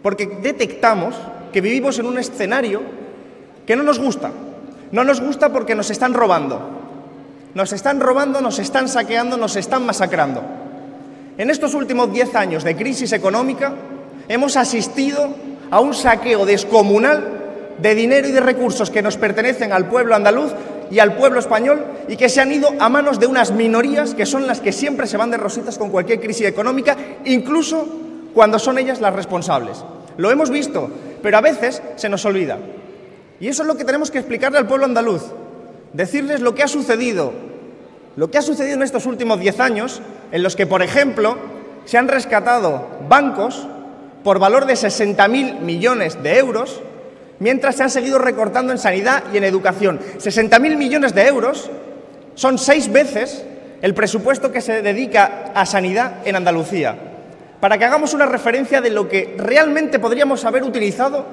porque detectamos que vivimos en un escenario que no nos gusta. No nos gusta porque nos están robando. Nos están robando, nos están saqueando, nos están masacrando. En estos últimos 10 años de crisis económica hemos asistido a un saqueo descomunal de dinero y de recursos que nos pertenecen al pueblo andaluz y al pueblo español y que se han ido a manos de unas minorías que son las que siempre se van de rositas con cualquier crisis económica, incluso cuando son ellas las responsables. Lo hemos visto, pero a veces se nos olvida. Y eso es lo que tenemos que explicarle al pueblo andaluz, decirles lo que ha sucedido en estos últimos 10 años, en los que, por ejemplo, se han rescatado bancos por valor de 60.000 millones de euros, mientras se han seguido recortando en sanidad y en educación. 60.000 millones de euros son 6 veces el presupuesto que se dedica a sanidad en Andalucía. Para que hagamos una referencia de lo que realmente podríamos haber utilizado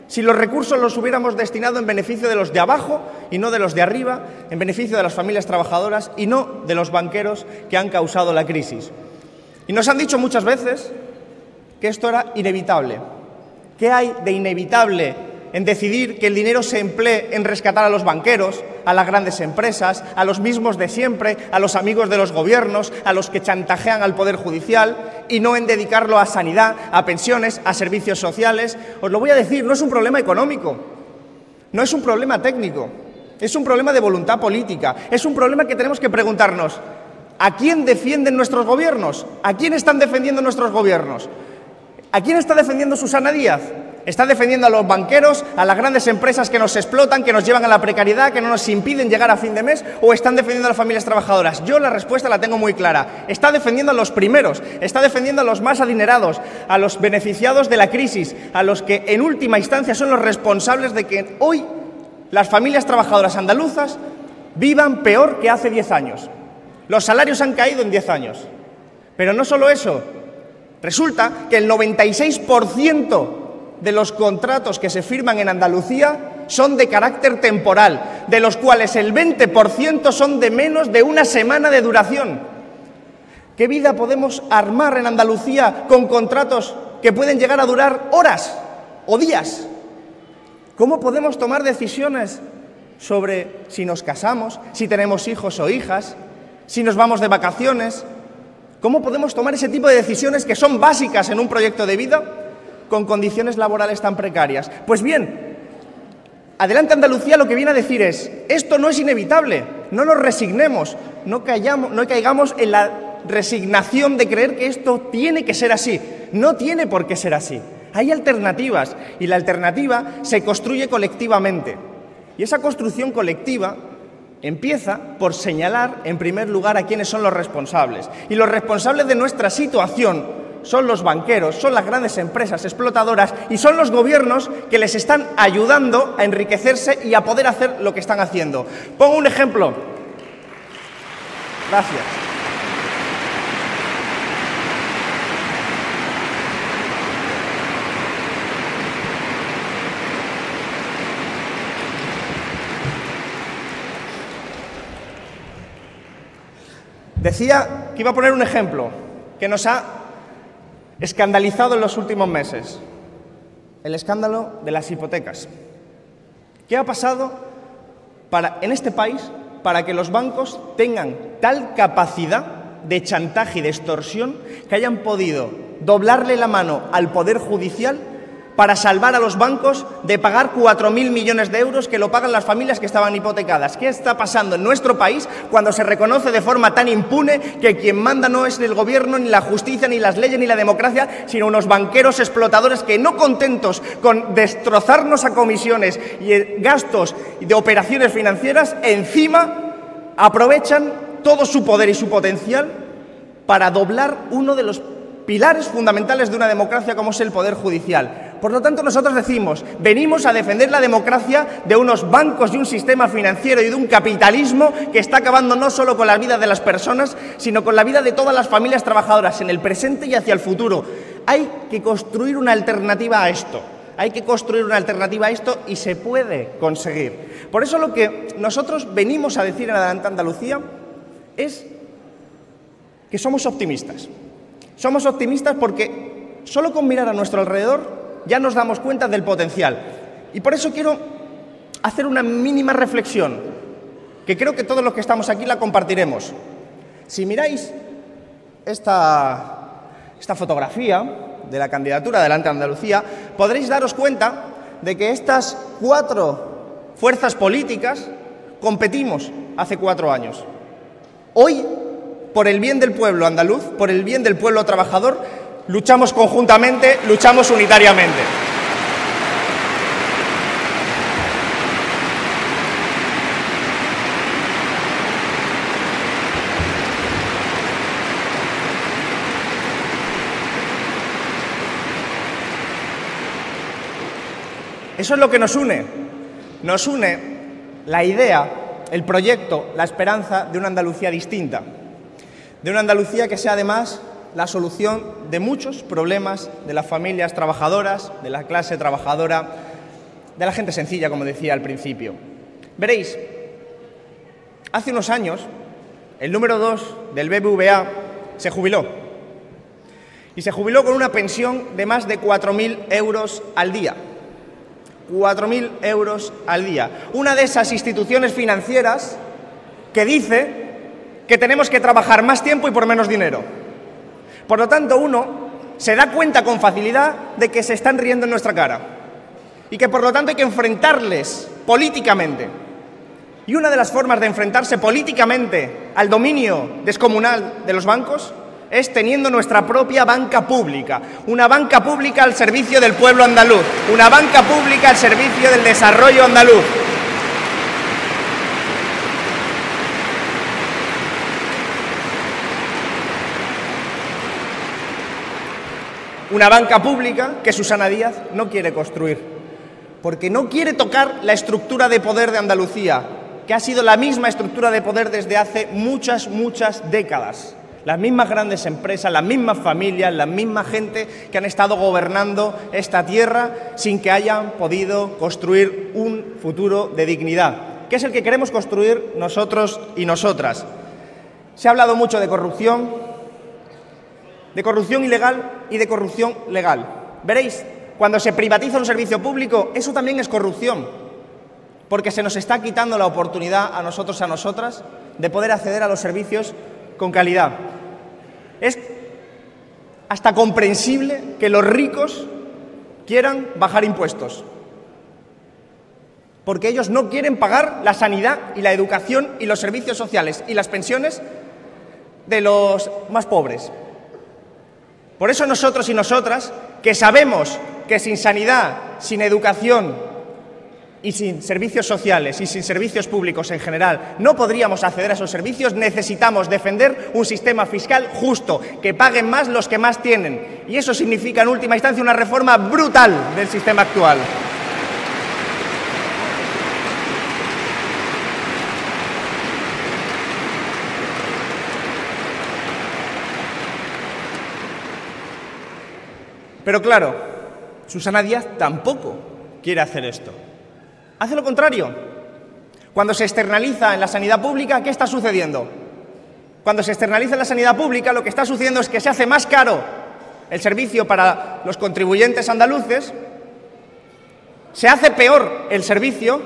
si los recursos los hubiéramos destinado en beneficio de los de abajo y no de los de arriba, en beneficio de las familias trabajadoras y no de los banqueros que han causado la crisis. Y nos han dicho muchas veces que esto era inevitable. ¿Qué hay de inevitable en decidir que el dinero se emplee en rescatar a los banqueros, a las grandes empresas, a los mismos de siempre, a los amigos de los gobiernos, a los que chantajean al Poder Judicial, y no en dedicarlo a sanidad, a pensiones, a servicios sociales? Os lo voy a decir, no es un problema económico, no es un problema técnico, es un problema de voluntad política, es un problema que tenemos que preguntarnos: ¿a quién defienden nuestros gobiernos? ¿A quién están defendiendo nuestros gobiernos? ¿A quién está defendiendo Susana Díaz? ¿Está defendiendo a los banqueros, a las grandes empresas que nos explotan, que nos llevan a la precariedad, que no nos impiden llegar a fin de mes? ¿O están defendiendo a las familias trabajadoras? Yo la respuesta la tengo muy clara. Está defendiendo a los primeros, está defendiendo a los más adinerados, a los beneficiados de la crisis, a los que en última instancia son los responsables de que hoy las familias trabajadoras andaluzas vivan peor que hace 10 años. Los salarios han caído en 10 años. Pero no solo eso, resulta que el 96% de los contratos que se firman en Andalucía son de carácter temporal, de los cuales el 20% son de menos de una semana de duración. ¿Qué vida podemos armar en Andalucía con contratos que pueden llegar a durar horas o días? ¿Cómo podemos tomar decisiones sobre si nos casamos, si tenemos hijos o hijas, si nos vamos de vacaciones? ¿Cómo podemos tomar ese tipo de decisiones que son básicas en un proyecto de vida con condiciones laborales tan precarias? Pues bien, Adelante Andalucía lo que viene a decir es: esto no es inevitable, no nos resignemos, no caigamos en la resignación de creer que esto tiene que ser así. No tiene por qué ser así. Hay alternativas y la alternativa se construye colectivamente. Y esa construcción colectiva empieza por señalar, en primer lugar, a quiénes son los responsables. Y los responsables de nuestra situación son los banqueros, son las grandes empresas explotadoras y son los gobiernos que les están ayudando a enriquecerse y a poder hacer lo que están haciendo. Pongo un ejemplo. Gracias. Decía que iba a poner un ejemplo que nos ha escandalizado en los últimos meses: el escándalo de las hipotecas. ¿Qué ha pasado en este país para que los bancos tengan tal capacidad de chantaje y de extorsión que hayan podido doblarle la mano al Poder Judicial para salvar a los bancos de pagar 4.000 millones de euros que lo pagan las familias que estaban hipotecadas? ¿Qué está pasando en nuestro país cuando se reconoce de forma tan impune que quien manda no es el gobierno, ni la justicia, ni las leyes, ni la democracia, sino unos banqueros explotadores que, no contentos con destrozarnos a comisiones y gastos de operaciones financieras, encima aprovechan todo su poder y su potencial para doblar uno de los pilares fundamentales de una democracia como es el Poder Judicial? Por lo tanto, nosotros decimos: venimos a defender la democracia de unos bancos y un sistema financiero y de un capitalismo que está acabando no solo con la vida de las personas, sino con la vida de todas las familias trabajadoras en el presente y hacia el futuro. Hay que construir una alternativa a esto. Hay que construir una alternativa a esto y se puede conseguir. Por eso lo que nosotros venimos a decir en Adelante Andalucía es que somos optimistas. Somos optimistas porque solo con mirar a nuestro alrededor ya nos damos cuenta del potencial. Y por eso quiero hacer una mínima reflexión, que creo que todos los que estamos aquí la compartiremos. Si miráis esta fotografía de la candidatura Adelante Andalucía, podréis daros cuenta de que estas 4 fuerzas políticas competimos hace 4 años. Hoy, por el bien del pueblo andaluz, por el bien del pueblo trabajador, luchamos conjuntamente, luchamos unitariamente. Eso es lo que nos une. Nos une la idea, el proyecto, la esperanza de una Andalucía distinta. De una Andalucía que sea además la solución de muchos problemas de las familias trabajadoras, de la clase trabajadora, de la gente sencilla, como decía al principio. Veréis, hace unos años el número 2 del BBVA se jubiló. Y se jubiló con una pensión de más de 4.000 euros al día. 4.000 euros al día. Una de esas instituciones financieras que dice que tenemos que trabajar más tiempo y por menos dinero. Por lo tanto, uno se da cuenta con facilidad de que se están riendo en nuestra cara y que por lo tanto hay que enfrentarles políticamente. Y una de las formas de enfrentarse políticamente al dominio descomunal de los bancos es teniendo nuestra propia banca pública, una banca pública al servicio del pueblo andaluz, una banca pública al servicio del desarrollo andaluz. Una banca pública que Susana Díaz no quiere construir, porque no quiere tocar la estructura de poder de Andalucía, que ha sido la misma estructura de poder desde hace muchas décadas. Las mismas grandes empresas, las mismas familias, la misma gente que han estado gobernando esta tierra sin que hayan podido construir un futuro de dignidad, que es el que queremos construir nosotros y nosotras. Se ha hablado mucho de corrupción ilegal y de corrupción legal. Veréis, cuando se privatiza un servicio público, eso también es corrupción, porque se nos está quitando la oportunidad a nosotros y a nosotras de poder acceder a los servicios con calidad. Es hasta comprensible que los ricos quieran bajar impuestos, porque ellos no quieren pagar la sanidad y la educación y los servicios sociales y las pensiones de los más pobres. Por eso nosotros y nosotras, que sabemos que sin sanidad, sin educación y sin servicios sociales y sin servicios públicos en general no podríamos acceder a esos servicios, necesitamos defender un sistema fiscal justo, que paguen más los que más tienen. Y eso significa, en última instancia, una reforma brutal del sistema actual. Pero claro, Susana Díaz tampoco quiere hacer esto. Hace lo contrario. Cuando se externaliza en la sanidad pública, ¿qué está sucediendo? Cuando se externaliza en la sanidad pública, lo que está sucediendo es que se hace más caro el servicio para los contribuyentes andaluces, se hace peor el servicio,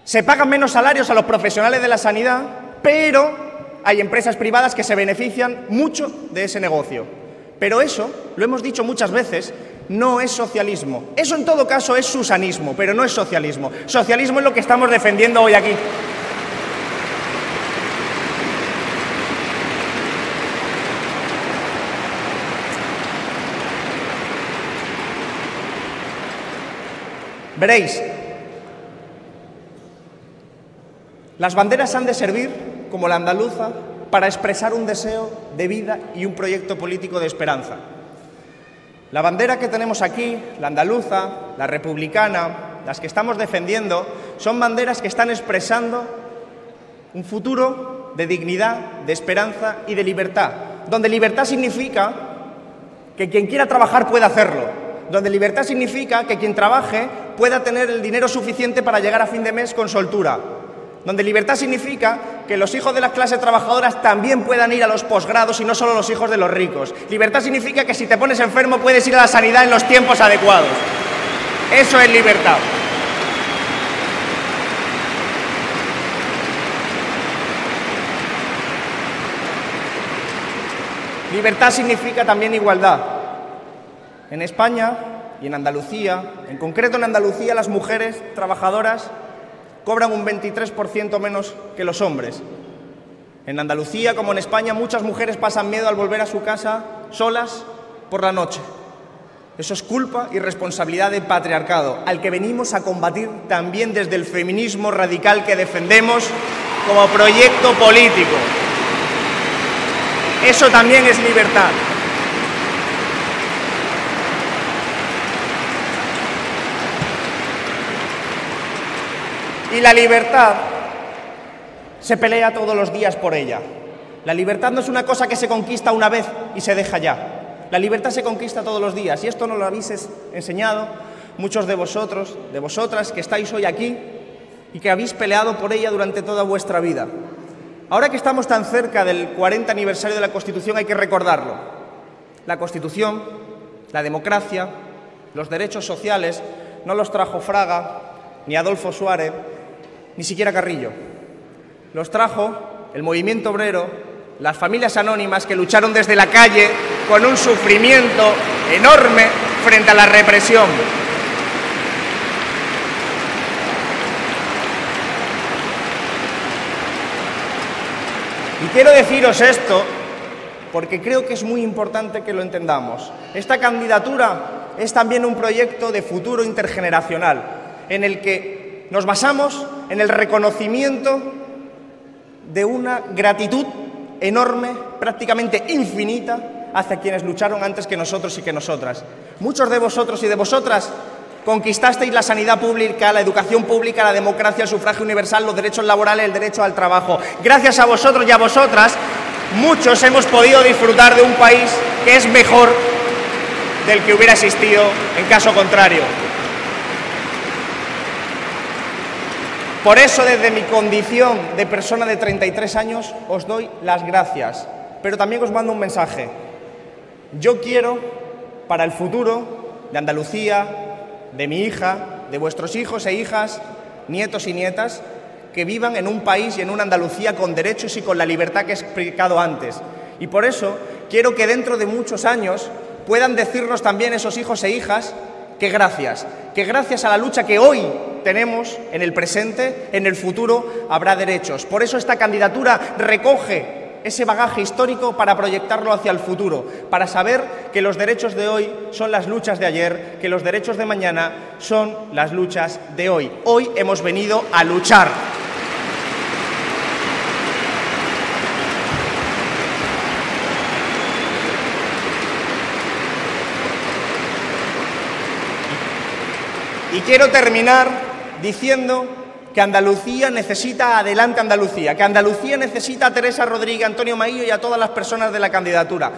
se pagan menos salarios a los profesionales de la sanidad, pero hay empresas privadas que se benefician mucho de ese negocio. Pero eso, lo hemos dicho muchas veces, no es socialismo. Eso en todo caso es susanismo, pero no es socialismo. Socialismo es lo que estamos defendiendo hoy aquí. Veréis, las banderas han de servir, como la andaluza, para expresar un deseo de vida y un proyecto político de esperanza. La bandera que tenemos aquí, la andaluza, la republicana, las que estamos defendiendo, son banderas que están expresando un futuro de dignidad, de esperanza y de libertad, donde libertad significa que quien quiera trabajar pueda hacerlo, donde libertad significa que quien trabaje pueda tener el dinero suficiente para llegar a fin de mes con soltura, donde libertad significa que los hijos de las clases trabajadoras también puedan ir a los posgrados y no solo los hijos de los ricos. Libertad significa que si te pones enfermo puedes ir a la sanidad en los tiempos adecuados. Eso es libertad. Libertad significa también igualdad. En España y en Andalucía, en concreto en Andalucía, las mujeres trabajadoras cobran un 23% menos que los hombres. En Andalucía, como en España, muchas mujeres pasan miedo al volver a su casa solas por la noche. Eso es culpa y responsabilidad del patriarcado, al que venimos a combatir también desde el feminismo radical que defendemos como proyecto político. Eso también es libertad. Y la libertad se pelea todos los días por ella. La libertad no es una cosa que se conquista una vez y se deja ya. La libertad se conquista todos los días y esto nos lo habéis enseñado muchos de vosotros, de vosotras que estáis hoy aquí y que habéis peleado por ella durante toda vuestra vida. Ahora que estamos tan cerca del 40 aniversario de la Constitución hay que recordarlo. La Constitución, la democracia, los derechos sociales no los trajo Fraga, ni Adolfo Suárez, ni siquiera Carrillo. Los trajo el movimiento obrero, las familias anónimas que lucharon desde la calle con un sufrimiento enorme frente a la represión. Y quiero deciros esto porque creo que es muy importante que lo entendamos. Esta candidatura es también un proyecto de futuro intergeneracional en el que nos basamos en el reconocimiento de una gratitud enorme, prácticamente infinita, hacia quienes lucharon antes que nosotros y que nosotras. Muchos de vosotros y de vosotras conquistasteis la sanidad pública, la educación pública, la democracia, el sufragio universal, los derechos laborales, el derecho al trabajo. Gracias a vosotros y a vosotras, muchos hemos podido disfrutar de un país que es mejor del que hubiera existido en caso contrario. Por eso, desde mi condición de persona de 33 años, os doy las gracias, pero también os mando un mensaje. Yo quiero, para el futuro de Andalucía, de mi hija, de vuestros hijos e hijas, nietos y nietas, que vivan en un país y en una Andalucía con derechos y con la libertad que he explicado antes. Y por eso quiero que dentro de muchos años puedan decirnos también esos hijos e hijas que gracias a la lucha que hoy tenemos en el presente, en el futuro habrá derechos. Por eso esta candidatura recoge ese bagaje histórico para proyectarlo hacia el futuro, para saber que los derechos de hoy son las luchas de ayer, que los derechos de mañana son las luchas de hoy. Hoy hemos venido a luchar. Y quiero terminar diciendo que Andalucía necesita Adelante Andalucía, que Andalucía necesita a Teresa Rodríguez, a Antonio Maillo y a todas las personas de la candidatura,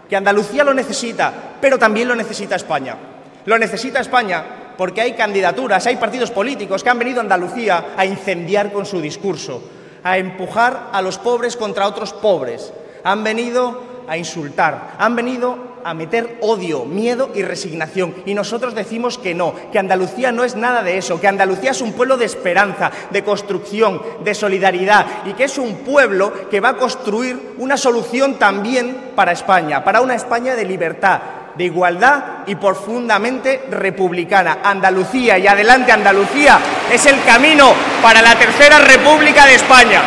que Andalucía lo necesita, pero también lo necesita España. Lo necesita España porque hay candidaturas, hay partidos políticos que han venido a Andalucía a incendiar con su discurso, a empujar a los pobres contra otros pobres, han venido a insultar, han venido a meter odio, miedo y resignación. Y nosotros decimos que no, que Andalucía no es nada de eso, que Andalucía es un pueblo de esperanza, de construcción, de solidaridad y que es un pueblo que va a construir una solución también para España, para una España de libertad, de igualdad y profundamente republicana. Andalucía y Adelante Andalucía es el camino para la Tercera República de España.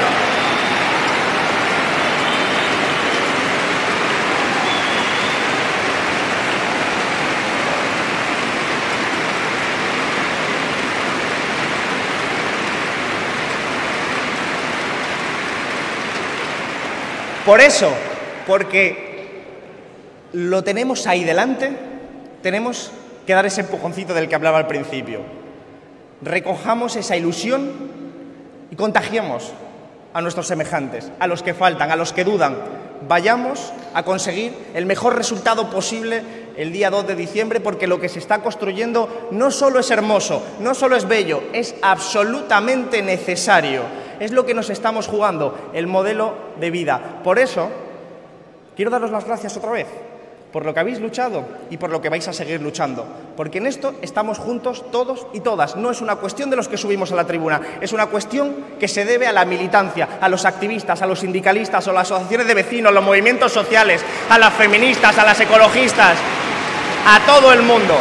Por eso, porque lo tenemos ahí delante, tenemos que dar ese empujoncito del que hablaba al principio. Recojamos esa ilusión y contagiemos a nuestros semejantes, a los que faltan, a los que dudan. Vayamos a conseguir el mejor resultado posible el día 2 de diciembre, porque lo que se está construyendo no solo es hermoso, no solo es bello, es absolutamente necesario. Es lo que nos estamos jugando, el modelo de vida. Por eso, quiero daros las gracias otra vez por lo que habéis luchado y por lo que vais a seguir luchando. Porque en esto estamos juntos todos y todas. No es una cuestión de los que subimos a la tribuna, es una cuestión que se debe a la militancia, a los activistas, a los sindicalistas, a las asociaciones de vecinos, a los movimientos sociales, a las feministas, a las ecologistas, a todo el mundo.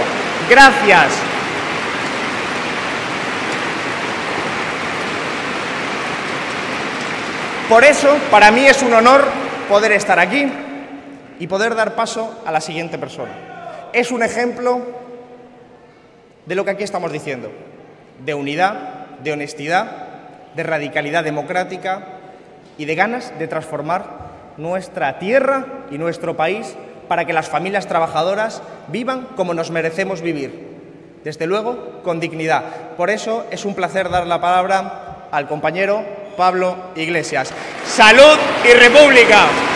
Gracias. Por eso, para mí es un honor poder estar aquí y poder dar paso a la siguiente persona. Es un ejemplo de lo que aquí estamos diciendo, de unidad, de honestidad, de radicalidad democrática y de ganas de transformar nuestra tierra y nuestro país para que las familias trabajadoras vivan como nos merecemos vivir, desde luego con dignidad. Por eso es un placer dar la palabra al compañero Pablo Iglesias. ¡Salud y República!